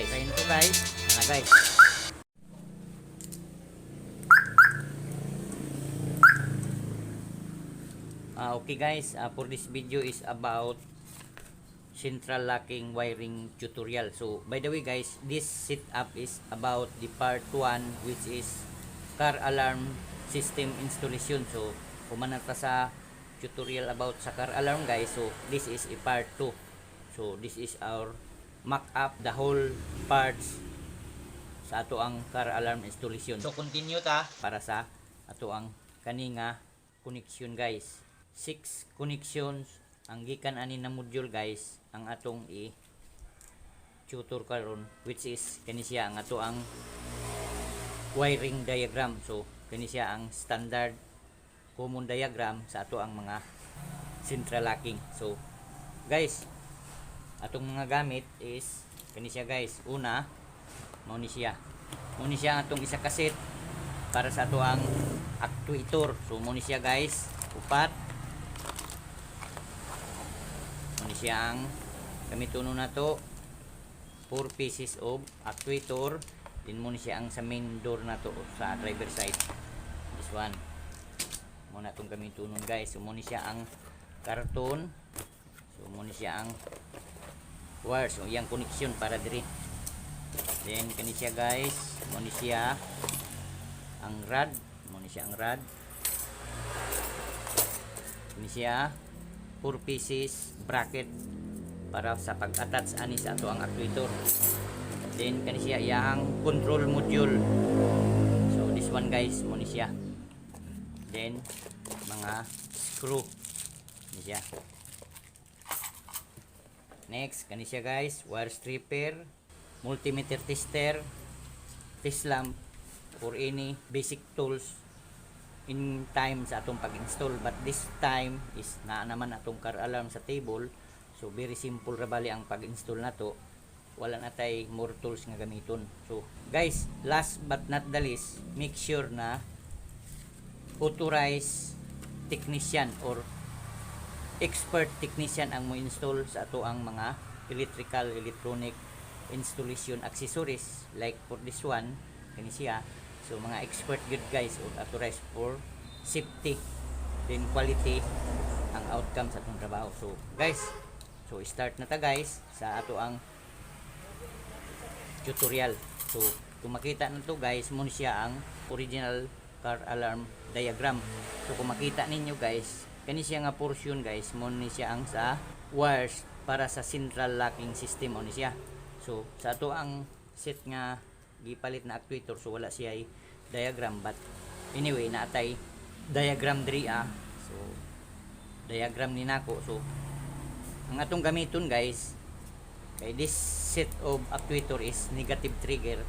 guys. Try nito guys. Guys. Okay guys, for this video is about central locking wiring tutorial. So by the way guys, this setup is about the part 1, which is car alarm system installation. So kumana ta sa tutorial about sa car alarm guys. So this is a part 2. So this is our mock up the whole parts sa ato ang car alarm installation. So continue ta para sa ato ang kaninga connection guys. 6 connections ang gikan ani na module guys ang atong tutor karon, which is kani siya ang ato ang wiring diagram. So kani siya ang standard common diagram sa ato ang mga central locking. So guys, atong mga gamit is kani siya guys. Una, mao ni siya ang atong isa ka set para sa ato ang actuator. So mao ni siya guys, upat. Mao ni siya ang gamiton na to 4 pieces of actuator. Din mo ni siya ang sa main door na to sa driver side. This one mo na tong gamiton guys. So mo ni siya ang karton. So mo ni siya ang wires o yang connection para diri. Then kani siya guys, mo ni siya ang rod, kani siya 4 pieces bracket para sa pag-attach ani sa ato ang actuator. Then kani siya yang control module. So this one guys, mo ni siya. Then mga screw ni siya. Next kani siya guys, wire stripper, multimeter tester, test lamp, or any basic tools in time sa atong pag-install. But this time is na naman atong car alarm sa table. So very simple ra bali ang pag-install nato. Wala na tay more tools nga gamiton. So guys, last but not the least, make sure na authorized technician or expert technician ang mo install sa ato ang mga electrical, electronic installation accessories. Like for this one, kani siya. So mga expert good guys or authorized for safety then quality ang outcome sa atong trabaho. So guys, so start na ta guys sa ato ang tutorial. So kung makita na to guys, mo siya ang original car alarm diagram. So kung makita ninyo guys, kani siya nga portion guys, mo ni siya ang sa wires para sa central locking system mo ni siya. So sa ato ang set nga gipalit na actuator, so wala siya diagram, but anyway naatay diagram diri so diagram ni nako. So ang atong gamiton guys kay this set of actuator is negative trigger.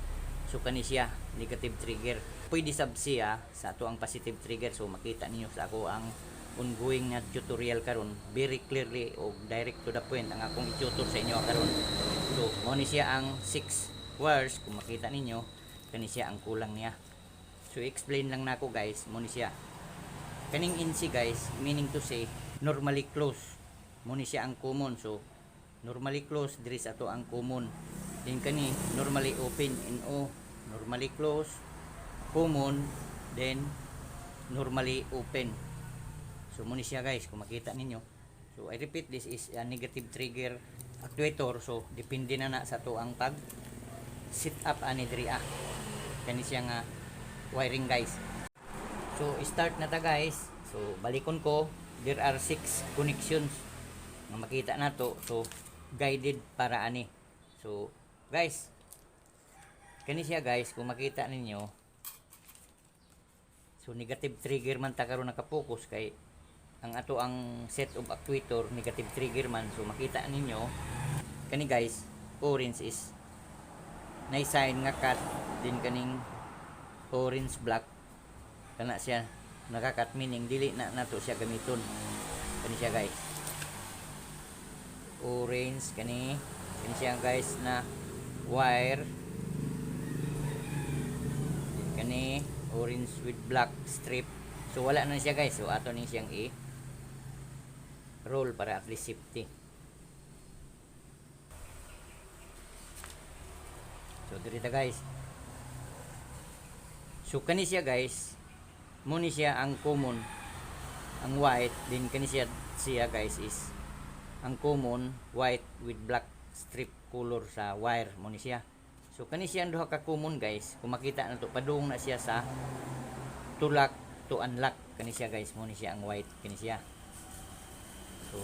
So kani siya negative trigger, pwede sab siya sa ato ang positive trigger. So makita ninyo sa ako ang ongoing na tutorial karon, very clearly o direct to the point ang akong i-tutor sa inyo karon. So mo ni siya ang 6 wires. Kung makita ninyo, kani siya ang kulang niya. So explain lang nako guys, mo ni siya kaning NC guys, meaning to say normally close. Mo ni siya ang common. So normally close diri sa ato ang common. Then kani normally open, NO, normally close, common, then normally open. So mo ni siya guys, kung makita ninyo. So I repeat, this is a negative trigger actuator. So depende na sa ato ang pag set up ani diri kani siya nga wiring guys. So start na ta guys. So balikon ko, there are 6 connections nga makita nato. So guided para ani. So guys, kani siya guys, kung makita ninyo, so negative trigger man ta karon naka-focus kay ang ato ang set of actuator negative trigger man. So makita ninyo kani guys, orange is na sign nga cut, din kaning orange black kana siya nakakat, meaning dili na nato siya gamiton. Kani siya guys, orange kani siya guys na wire, kani orange with black strip. So wala na siya guys. So ato ning siyang roll para at least safety. So diri ta guys. So kani siya guys, mo ni siya ang common, ang white, din kani siya guys is ang common white with black strip color sa wire mo ni siya. So kani siya ang duha ka common guys. Kung makita na to, padung na siya sa to lock to unlock kani siya guys, mo ni siya ang white kani siya. So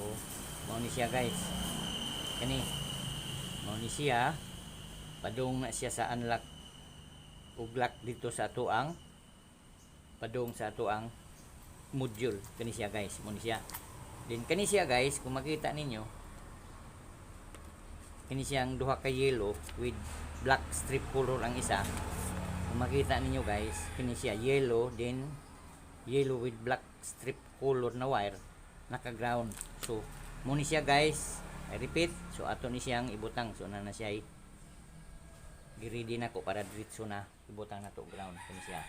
mo ni siya guys. Kani mo ni siya padung na siya sa unlock ug lock dito sa ato ang padung sa ato ang module kani siya guys, mo ni siya. Then kani siya guys, kung makita ninyo, kini siyang duha ka yellow with black strip color ang isa. Kung makita ninyo guys, kini siya yellow, then yellow with black strip color na wire naka-ground. So mo ni siya guys, I repeat, so ato ni siyang ibutang. So na siya gi-ready na ko para diretso na ibutang na to ground kini siya.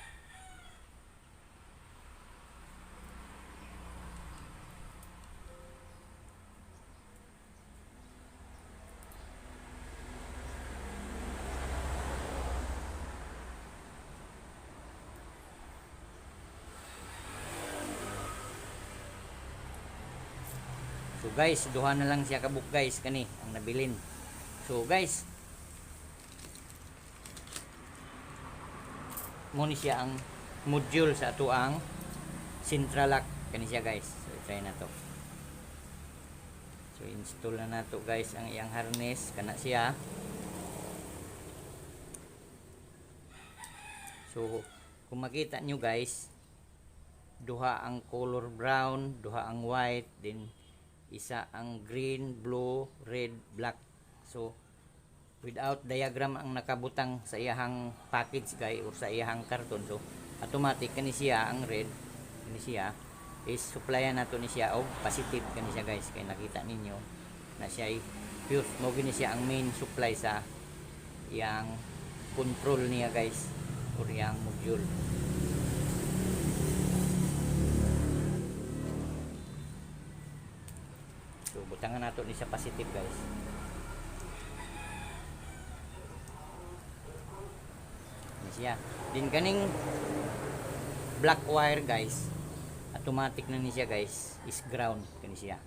So guys, duha na lang siya kabuk guys kani ang nabilin. So guys, mo ni siya ang module sa ato ang central lock kani siya guys. So try na to. So install na nato guys ang iyang harness kana siya. So kung makita nyo guys, duha ang color brown, duha ang white, then isa ang green, blue, red, black. So without diagram ang nakabutang sa iyahang package guys o sa iyahang karton. So automatic kani siya ang red, kani siya is supplyan nato ni siya og positive kani siya guys. Kay nakita ninyo na siya ay fuse mo gini siya ang main supply sa iyang control niya guys or iyang module. So butangan nato ni sa positive guys. Ini siya. Din kaning black wire guys, automatic na ni siya guys, is ground kani siya.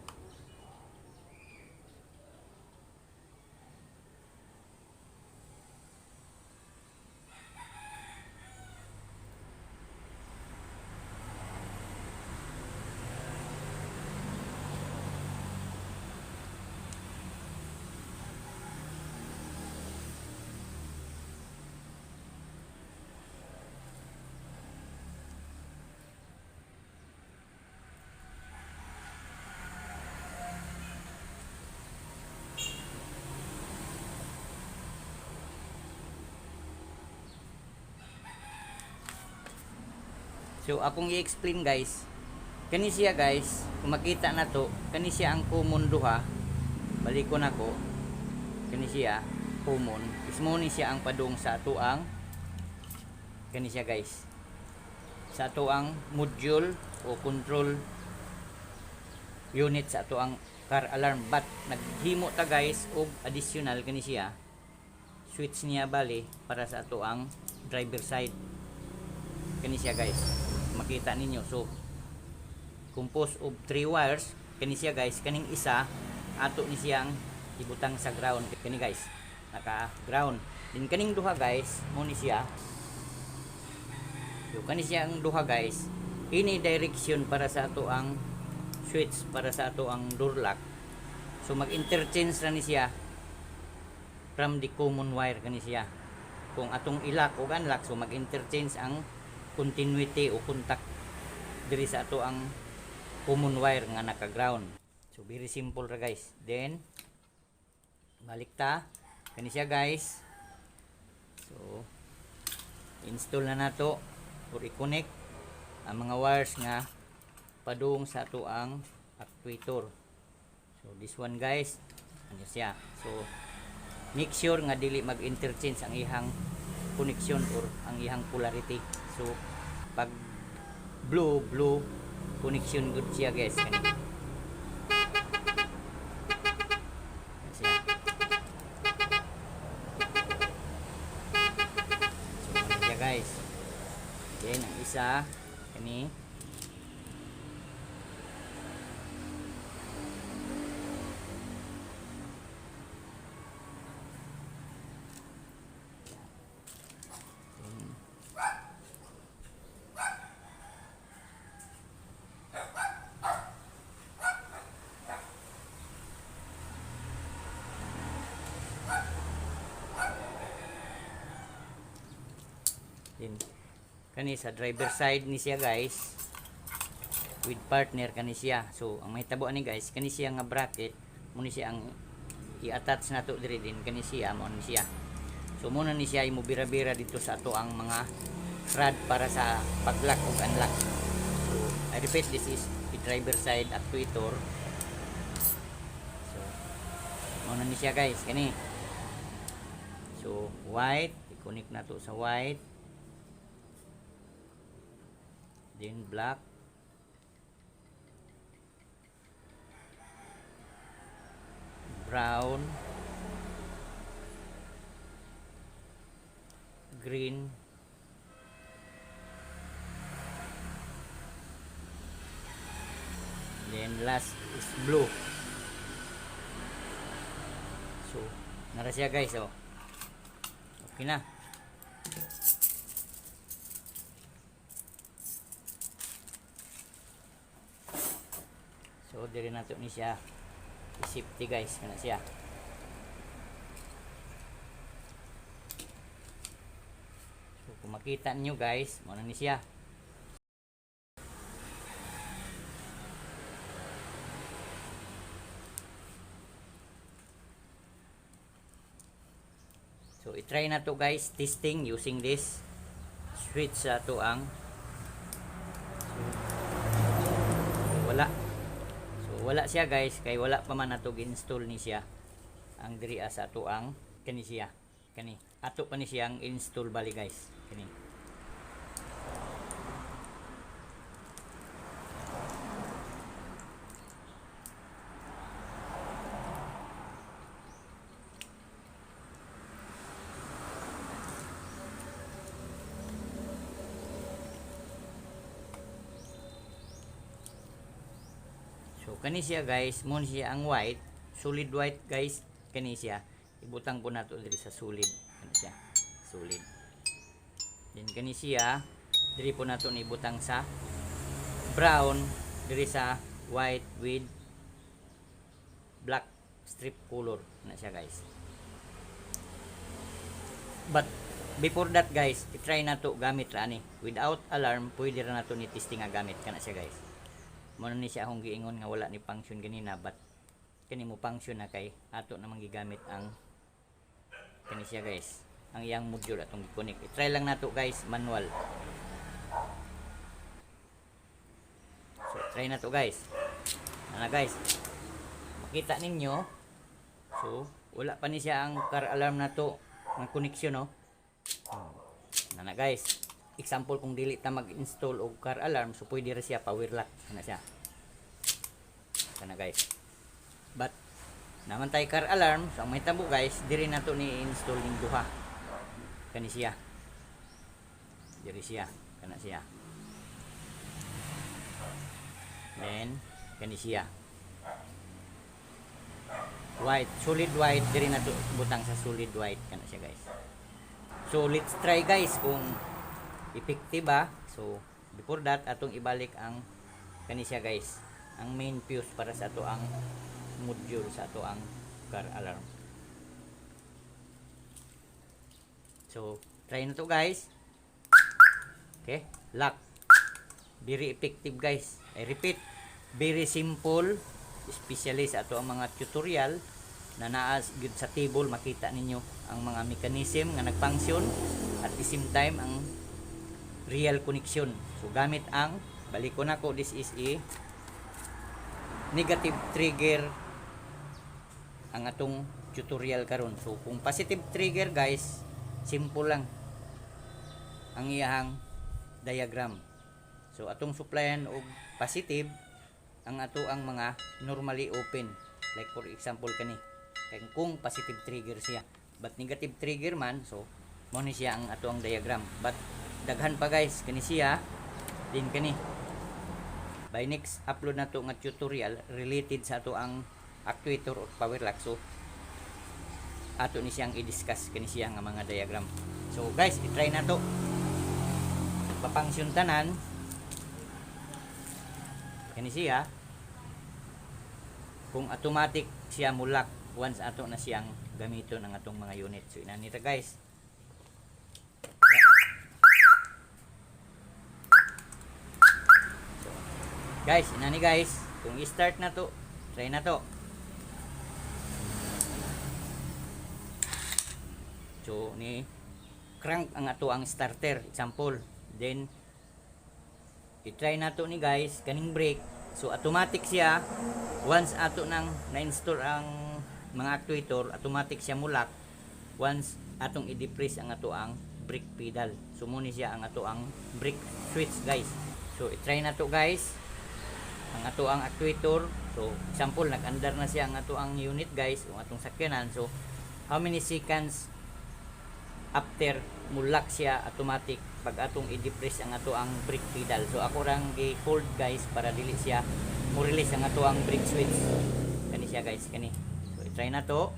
So akong i-explain guys, kani siya guys, kung makita na to, kani siya ang common duha. Balikon ako, kani siya common, ismo ni siya ang padung sa ato ang kani siya guys, sa ato ang module o control unit sa ato ang car alarm. But naghimo ta guys og additional kani siya switch niya bali para sa ato ang driver side kani siya guys, makita ninyo. So composed of 3 wires kani siya guys. Kaning isa ato ni siyang ibutang sa ground kani guys, naka ground. Din kaning duha guys, mo ni siya. So kani siya ang duha guys, ini direction para sa ato ang switch para sa ato ang door lock. So mag interchange ra ni siya from the common wire kani siya. Kung atong ilak o unlock, so mag interchange ang continuity o contact diri sa ato ang common wire nga naka ground. So very simple ra guys. Then balik ta kani siya guys. So install na nato or i-connect ang mga wires nga padung sa ato ang actuator. So this one guys, ano siya. So make sure nga dili mag interchange ang ihang connection or ang ihang polarity. So pag blue connection good siya guys. sa kani. Din kani sa driver side ni siya guys, with partner kani siya. So ang mahitabo ni guys, kani siya nga bracket mo ni siya ang i-attach nato diri din kani siya mo ni siya. So muna ni siya imubira-bira dito sa ato ang mga rod para sa pag-lock ug unlock. So I repeat, this is the driver side actuator. So muna ni siya guys kani. So white, i-connect nato sa white. Then black, brown, green, then last is blue. So nara siya guys, oh. Okay na. So diri nato ni siya i-safety guys kana siya. So kung makita niyo guys, mo na ni siya. So i-try na to guys, testing using this switch sa to ang wala. Wala siya guys, kay wala pa man nato gi-install ni siya ang diri sa ato ang kani siya kani ato pa ni siya ang install bali guys kani. So kani siya guys, mo siya ang white, solid white guys, kani siya. Ibutang po nato diri sa solid, kani siya, solid. Then kani siya, diri po nato ni ibutang sa brown, diri sa white with black strip color na siya guys. But before that guys, i-try nato gamit ra ani. Without alarm, pwede ra nato ni testing nga gamit kana siya guys. Mo ni siya akong giingon nga wala ni function ganina, but kani mo function na kay ato namang gigamit ang kani siya guys, ang iyang module atong gi-connect. I-try lang nato guys manual. So try nato guys. Ana guys, makita ninyo. So wala pa ni siya ang car alarm nato ng connection, no. Ana guys, example kung dili ta mag-install og car alarm, so pwede ra siya power lock kana siya kana guys. But naman tay car alarm, so ang mahitabo guys, diri nato ni install ning duha kani siya, diri siya kana siya, then kani siya white, solid white, diri nato butang sa solid white kana siya guys. So let's try guys kung effective ba. So before that, atong ibalik ang kani siya guys, ang main fuse para sa ato ang module sa ato ang car alarm. So try na to guys. Okay, lock. Very effective guys. I repeat, very simple, especially sa ato ang mga tutorial na naa gyud sa table, makita ninyo ang mga mechanism nga nagfunction at the same time ang real connection. So gamit ang, balik ko na ko, this is a negative trigger ang atong tutorial karon. So kung positive trigger guys, simple lang ang iyahang diagram. So atong supplyan og positive ang ato ang mga normally open, like for example kani, kay kung positive trigger siya, but negative trigger man, so mo ni siya ang ato ang diagram. But daghan pa guys kani siya. din kani by next upload na to nga tutorial related sa ato ang actuator or power lock. So ato ni siyang i-discuss kani siya nga mga diagram. So guys, i-try na to. Papangsyon tanan kani siya kung automatic siya mulak once ato na siyang gamiton ang atong mga unit. So inanita guys. So, guys, inani guys, kung i-start na to, try na to. So ni crank ang ato ang starter, example. Then i-try na to ni guys kaning brake. So automatic siya once ato nang na-install ang mga actuator, automatic siya mulak once atong i-depress ang ato ang brake pedal. So muna siya ang ato ang brake switch guys. So i-try na to guys ang ato ang actuator. So example, nag-andar na siya ang ato ang unit guys, ang atong sakyanan. So how many seconds after mulak siya automatic pag atong i-depress ang ato ang brake pedal. So ako rang i-hold guys para dili siya mo release ang ato ang brake switch. Kani siya guys, kani. So i-try na to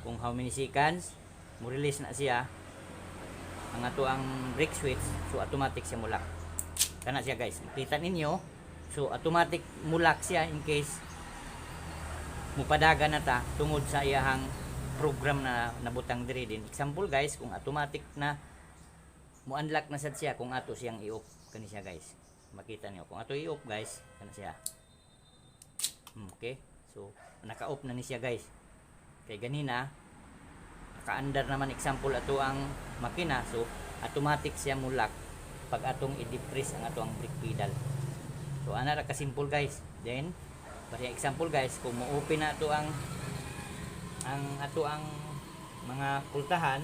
kung how many seconds mo release na siya ang ato ang brake switch. So automatic siya mulak. Kana siya guys, makita ninyo. So automatic mulak siya in case mupadaga na ta tungod sa iyahang program na nabutang diri din. Example guys, kung automatic na mo-unlock na sad siya kung ato siyang i-off. Kani siya guys. Makita niyo kung ato i-off guys, kana siya. Okay? So naka-off na ni siya guys. Kay ganina naka-under naman example ato ang makina. So automatic siya mo-lock pag atong i-depress ang ato ang brake pedal. So ana ra ka simple guys. Then basta example guys, kung mo-open na ato ang ato ang mga pultahan.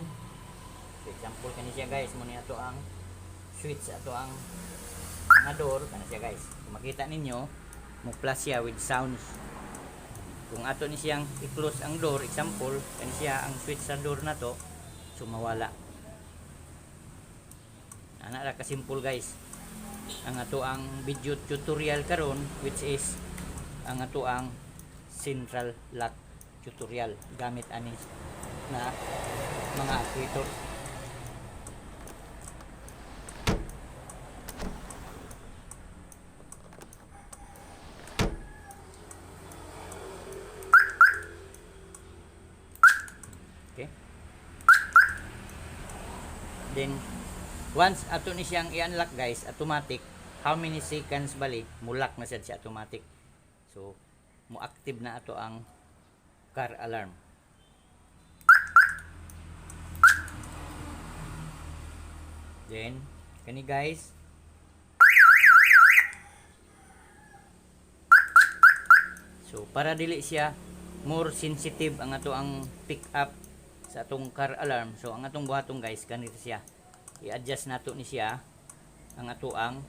So example kani siya guys, muna ato ang switch, ato ang mga door, kana siya guys. Kung makita ninyo, mo plus siya with sounds. Kung ato ni siyang i-close ang door, example, kani siya ang switch sa door na to, so mawala. Ana ra ka simple guys. Ang ato ang video tutorial karon, which is ang ato ang central lock tutorial gamit ani na mga actuator. Okay. Then once ato ni siyang i-unlock guys, automatic how many seconds bali mulak na sad siya automatic. So mo active na ato ang car alarm. Then kani guys, so para dili siya more sensitive ang ato ang pick up sa atong car alarm, so ang atong buhaton guys ganito siya, i-adjust nato ni siya ang ato ang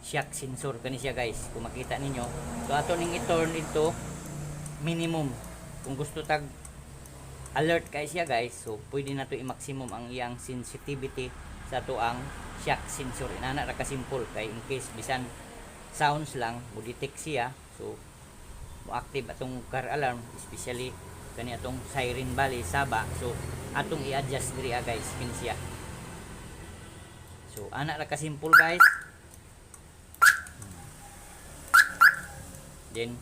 shock sensor. Kani siya guys, kung makita ninyo. So ato ning i-turn into minimum. Kung gusto tag alert kay siya guys, so pwede na to i-maximum ang iyang sensitivity sa ato ang shock sensor. Inana ra ka simple kay in case bisan sounds lang mo detect siya, so mo active atong car alarm, especially kani atong siren bali saba. So atong i-adjust diri guys kini siya. So ana ra ka simple guys. Then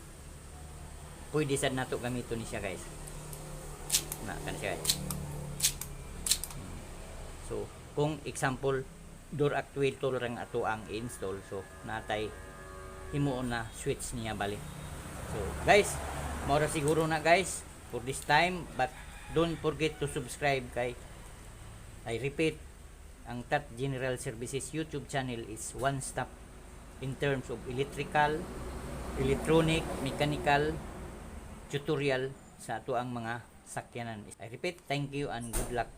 pwede sad nato gamiton ni siya guys. Na kan siya guys. So kung example door actuator lang ato ang i-install, so natay himuon na switch niya balik. So guys, mao ra siguro na guys for this time, but don't forget to subscribe kay I repeat, ang TAT General Services YouTube channel is one stop in terms of electrical, electronic, mechanical tutorial sa ato ang mga sakyanan. I repeat, thank you and good luck.